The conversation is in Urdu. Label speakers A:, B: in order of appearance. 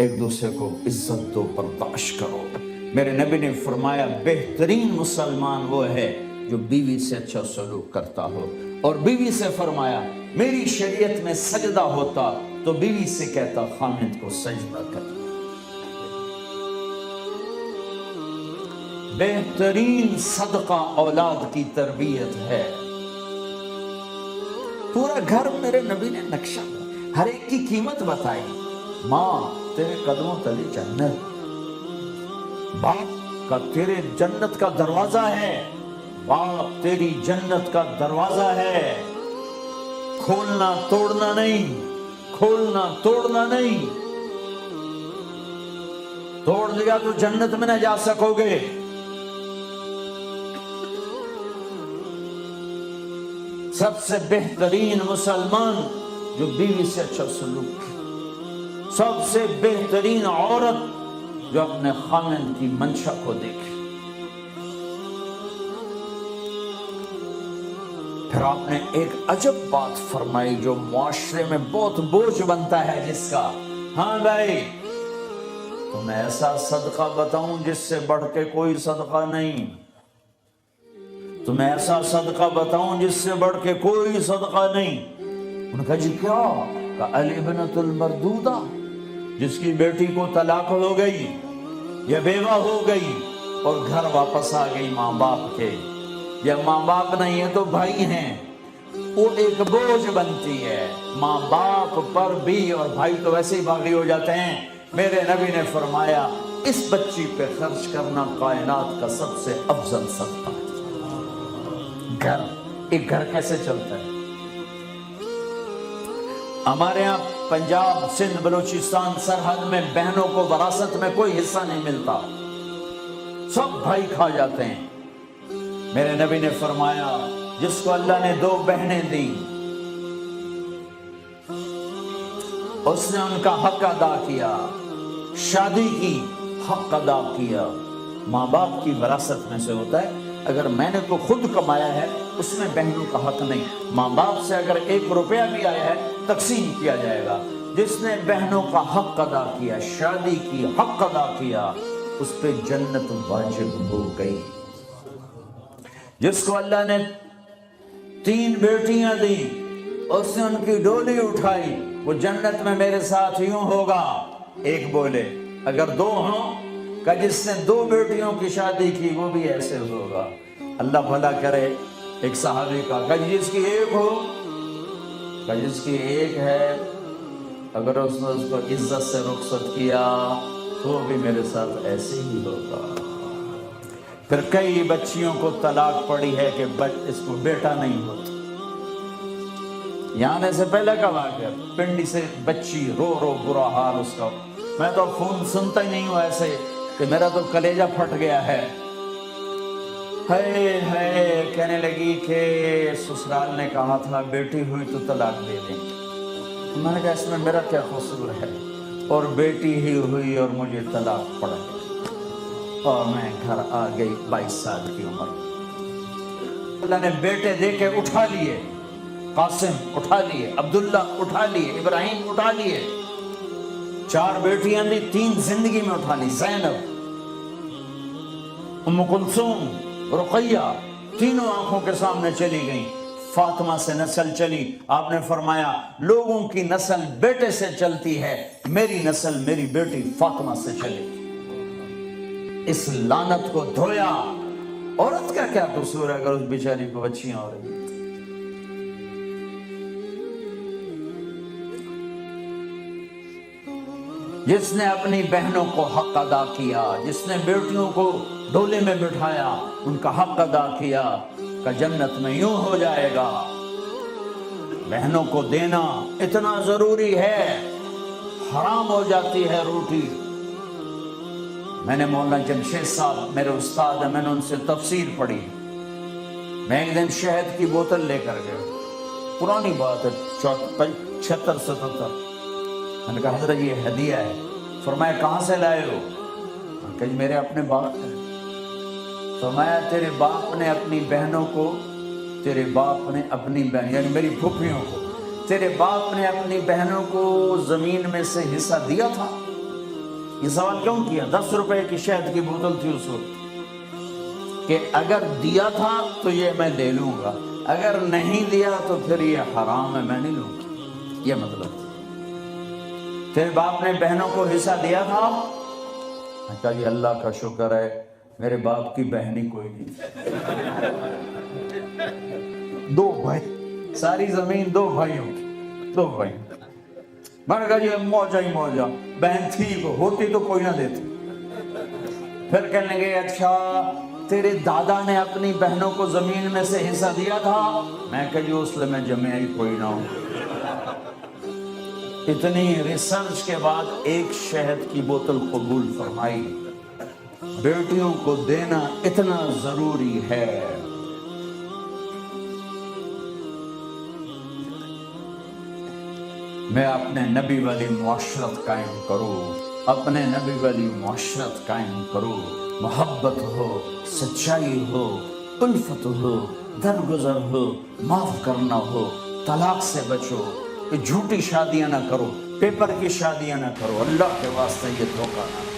A: ایک دوسرے کو عزت دو، برداشت کرو۔ میرے نبی نے فرمایا بہترین مسلمان وہ ہے جو بیوی سے اچھا سلوک کرتا ہو، اور بیوی سے فرمایا میری شریعت میں سجدہ ہوتا تو بیوی سے کہتا خامد کو سجدہ کر۔ بہترین صدقہ اولاد کی تربیت ہے۔ پورا گھر میرے نبی نے نقشہ، ہر ایک کی قیمت بتائی۔ ماں تیرے قدموں تلے جنت، باپ کا تیرے جنت کا دروازہ ہے، باپ تیری جنت کا دروازہ ہے، کھولنا توڑنا نہیں، کھولنا توڑنا نہیں، توڑ دیا تو جنت میں نہ جا سکو گے۔ سب سے بہترین مسلمان جو بیوی سے اچھا سلوک کرے، سب سے بہترین عورت جو اپنے خاوند کی منشا کو دیکھے۔ پھر آپ نے ایک عجب بات فرمائی جو معاشرے میں بہت بوجھ بنتا ہے جس کا، ہاں بھائی تمہیں ایسا صدقہ بتاؤں جس سے بڑھ کے کوئی صدقہ نہیں، تمہیں ایسا صدقہ بتاؤں جس سے بڑھ کے کوئی صدقہ نہیں۔ انہوں نے کہا جی کیا؟ کہا الابنۃ المردودہ، جس کی بیٹی کو طلاق ہو گئی یا بیوہ ہو گئی اور گھر واپس آ گئی ماں باپ کے، یا ماں باپ نہیں ہے تو بھائی ہیں، وہ ایک بوجھ بنتی ہے ماں باپ پر بھی، اور بھائی تو ویسے ہی باغی ہو جاتے ہیں۔ میرے نبی نے فرمایا اس بچی پہ خرچ کرنا کائنات کا سب سے افضل صدقہ ہے۔ گھر، ایک گھر کیسے چلتا ہے؟ ہمارے ہاں پنجاب، سندھ، بلوچستان سرحد میں بہنوں کو وراثت میں کوئی حصہ نہیں ملتا، سب بھائی کھا جاتے ہیں۔ میرے نبی نے فرمایا جس کو اللہ نے 2 بہنیں دی اس نے ان کا حق ادا کیا، شادی کی حق ادا کیا۔ ماں باپ کی وراثت میں سے ہوتا ہے، اگر میں نے تو خود کمایا ہے اس میں بہنوں کا حق نہیں، ماں باپ سے اگر 1 روپیہ بھی آیا ہے تقسیم کیا جائے گا۔ جس نے بہنوں کا حق ادا کیا، شادی کی حق ادا کیا، اس پہ جنت واجب ہو گئی۔ جس کو اللہ نے 3 بیٹیاں دی، اس نے ان کی ڈولی اٹھائی، وہ جنت میں میرے ساتھ یوں ہوگا۔ ایک بولے اگر 2 ہوں، کہ جس نے 2 بیٹیوں کی شادی کی وہ بھی ایسے ہوگا۔ اللہ بھلا کرے۔ ایک صحابی کا کہ جس کی 1 ہو، کہ جس کی 1 ہے، اگر اس نے اس کو عزت سے رخصت کیا تو بھی میرے ساتھ ایسے ہی ہوگا۔ پھر کئی بچیوں کو طلاق پڑی ہے کہ اس کو بیٹا نہیں ہوتا۔ یہاں آنے سے پہلے کا واقعہ، پنڈی سے بچی رو رو برا حال اس کا، میں تو فون سنتا ہی نہیں ہوں ایسے کہ میرا تو کلیجہ پھٹ گیا ہے۔ ہے کہنے لگی کہ سسرال نے کہا تھا بیٹی ہوئی تو طلاق دے دیں۔ میں نے کہا اس میں میرا کیا قصور ہے، اور بیٹی ہی ہوئی اور مجھے طلاق پڑا، اور میں گھر آ گئی 22 سال کی عمر۔ اللہ نے بیٹے دے کے اٹھا لیے، قاسم اٹھا لیے، عبداللہ اٹھا لیے، ابراہیم اٹھا لیے، 4 بیٹیاں دی، 3 زندگی میں اٹھا لی، زینب، ام کلثوم، رقیہ، تینوں آنکھوں کے سامنے چلی گئیں۔ فاطمہ سے نسل چلی، آپ نے فرمایا لوگوں کی نسل بیٹے سے چلتی ہے، میری نسل میری بیٹی فاطمہ سے چلے گی۔ اس لعنت کو دھویا۔ عورت کا کیا قصور ہے اگر اس بیچاری کو بچیاں ہو رہی ہیں؟ جس نے اپنی بہنوں کو حق ادا کیا، جس نے بیٹیوں کو ڈولے میں بٹھایا، ان کا حق ادا کیا، کہ جنت میں یوں ہو جائے گا۔ بہنوں کو دینا اتنا ضروری ہے، حرام ہو جاتی ہے روٹی۔ میں نے مولانا جمشید صاحب میرے استاد ہیں، میں نے ان سے تفسیر پڑھی۔ میں ایک دن شہد کی بوتل لے کر گیا، پرانی بات ہے 76-77۔ میں نے کہا حضرت یہ ہدیہ ہے۔ فرمایا کہاں سے لائے ہو؟ کہ میرے اپنے باپ ہیں۔ فرمایا تیرے باپ نے اپنی بہنوں کو، تیرے باپ نے اپنی بہن یعنی میری پھوپھیوں کو، تیرے باپ نے اپنی بہنوں کو زمین میں سے حصہ دیا تھا؟ یہ سوال کیوں کیا؟ 10 روپے کی شہد کی بوتل تھی اس وقت، کہ اگر دیا تھا تو یہ میں لے لوں گا، اگر نہیں دیا تو پھر یہ حرام ہے، میں نہیں لوں گا، یہ مطلب۔ تیرے باپ نے بہنوں کو حصہ دیا تھا؟ میں کہا جی اللہ کا شکر ہے میرے باپ کی بہن ہی کوئی نہیں، 2 بھائی، ساری زمین 2 بھائیوں کی، 2 بھائی۔ میں نے کہا جی موجہ ہی موجہ، بہن تھی وہ، ہوتی تو کوئی نہ دیتی۔ پھر کہنے لگے اچھا تیرے دادا نے اپنی بہنوں کو زمین میں سے حصہ دیا تھا؟ میں کہا جی اس لیے میں جمع ہی کوئی نہ ہوں۔ اتنی ریسرچ کے بعد ایک شہد کی بوتل قبول فرمائی۔ بیٹیوں کو دینا اتنا ضروری ہے۔ میں اپنے نبی والی معاشرت قائم کروں، اپنے نبی والی معاشرت قائم کروں، محبت ہو، سچائی ہو، الفت ہو، درگزر ہو، معاف کرنا ہو، طلاق سے بچو، جھوٹی شادیاں نہ کرو، پیپر کی شادیاں نہ کرو، اللہ کے واسطے یہ دھوکہ نہ